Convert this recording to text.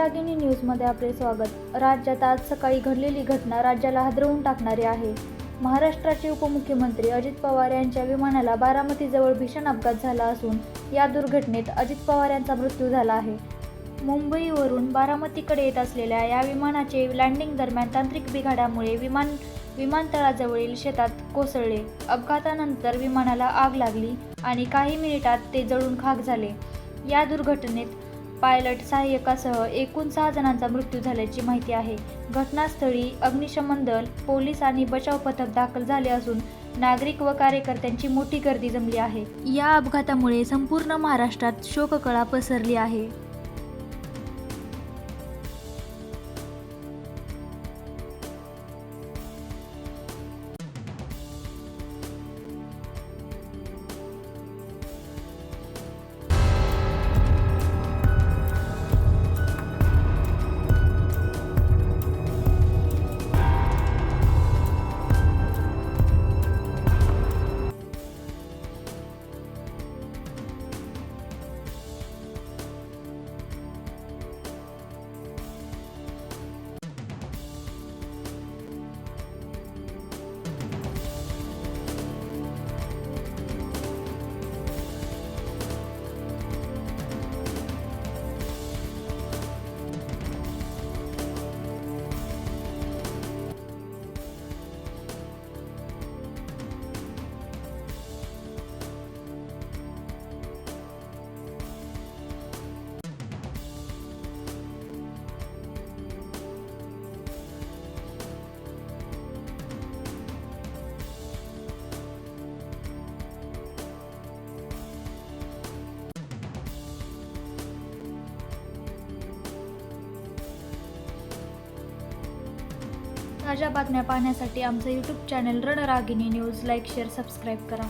रणरागिणी न्यूजमध्ये आपले स्वागत। राज्यात आज सकाळी घडलेली घटना राज्याला हादरवून टाकणारी आहे। महाराष्ट्राचे उपमुख्यमंत्री अजित पवार यांच्या विमानाला बारामतीजवळ भीषण अपघात झाला असून या दुर्घटनेत अजित पवार यांचा मृत्यू झाला आहे। मुंबईवरून बारामतीकडे येत असलेल्या या विमानाचे लँडिंग दरम्यान तांत्रिक बिघाडामुळे विमानतळाजवळील शेतात कोसळले। अपघातानंतर विमानाला आग लागली आणि काही मिनिटात ते जळून खाक झाले। या दुर्घटनेत पायलट, सहाय्यकासह एकूण 6 जणांचा मृत्यू झाल्याची माहिती आहे। घटनास्थळी अग्निशमन दल, पोलीस आणि बचाव पथक दाखल झाले असून नागरिक व कार्यकर्त्यांची मोठी गर्दी जमली आहे। या अपघातामुळे संपूर्ण महाराष्ट्रात शोककळा पसरली आहे। ताज्या बातम्या पाहण्यासाठी आमचं YouTube channel Ranragini news like, share, subscribe करा।